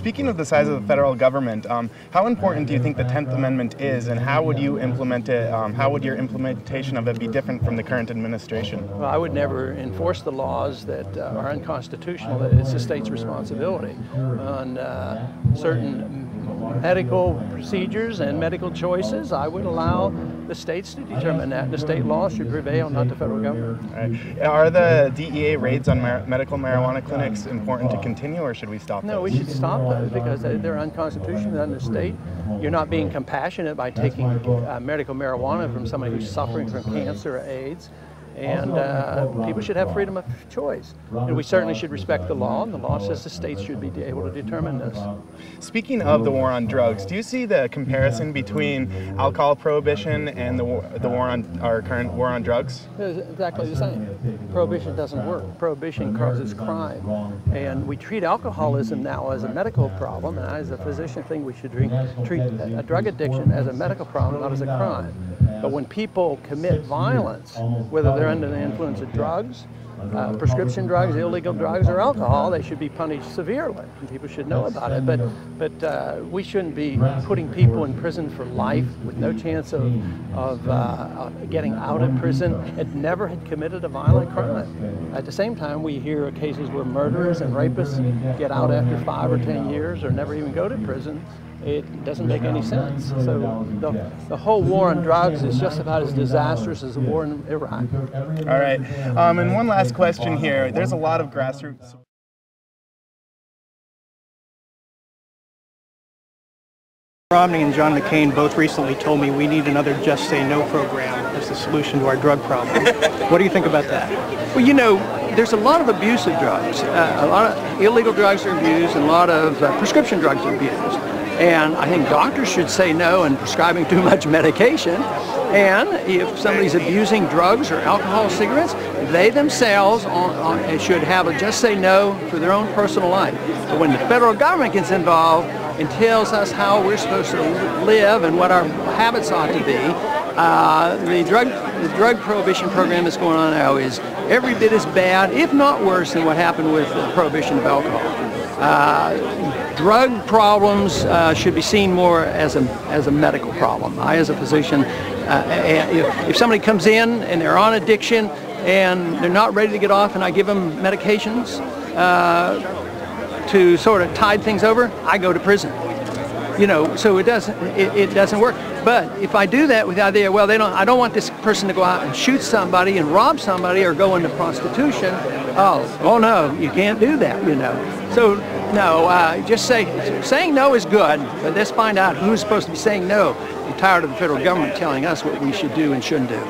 Speaking of the size of the federal government, how important do you think the 10th Amendment is, and how would you implement it? How would your implementation of it be different from the current administration? Well, I would never enforce the laws that are unconstitutional. It's the state's responsibility on certain medical procedures and medical choices. I would allow the states to determine that. The state law should prevail, not the federal government. All right. Are the DEA raids on medical marijuana clinics important to continue, or should we stop those? No, we should stop those because they're unconstitutional in the state. You're not being compassionate by taking medical marijuana from somebody who's suffering from cancer or AIDS. And people should have freedom of choice. And we certainly should respect the law, and the law says the states should be able to determine this. Speaking of the war on drugs, do you see the comparison between alcohol prohibition and the war on our current war on drugs? It's exactly the same. Prohibition doesn't work. Prohibition causes crime. And we treat alcoholism now as a medical problem, and I, as a physician, think we should treat a drug addiction as a medical problem, not as a crime. But when people commit violence, whether they're under the influence of drugs, prescription drugs, illegal drugs, or alcohol, they should be punished severely. And people should know about it. But we shouldn't be putting people in prison for life with no chance of getting out of prison and never had committed a violent crime. At the same time, we hear of cases where murderers and rapists get out after 5 or 10 years or never even go to prison. It doesn't make any sense. So the whole war on drugs is just about as disastrous as the war in Iraq. All right. And one last question here. There's a lot of grassroots... Romney and John McCain both recently told me we need another Just Say No program as the solution to our drug problem. What do you think about that? Well, you know, there's a lot of abuse of drugs. A lot of illegal drugs are abused and a lot of prescription drugs are abused. And I think doctors should say no in prescribing too much medication. And if somebody's abusing drugs or alcohol, cigarettes, they themselves should have a just say no for their own personal life. But when the federal government gets involved and tells us how we're supposed to live and what our habits ought to be, the drug prohibition program that's going on now is every bit as bad, if not worse, than what happened with the prohibition of alcohol. Drug problems should be seen more as a medical problem. I, as a physician, if somebody comes in and they're on addiction and they're not ready to get off, and I give them medications to sort of tide things over, I go to prison. You know, so it doesn't work. But if I do that with the idea, well, I don't want this person to go out and shoot somebody and rob somebody or go into prostitution. Oh no, you can't do that, you know. So no, just saying no is good, but let's find out who's supposed to be saying no. I'm tired of the federal government telling us what we should do and shouldn't do.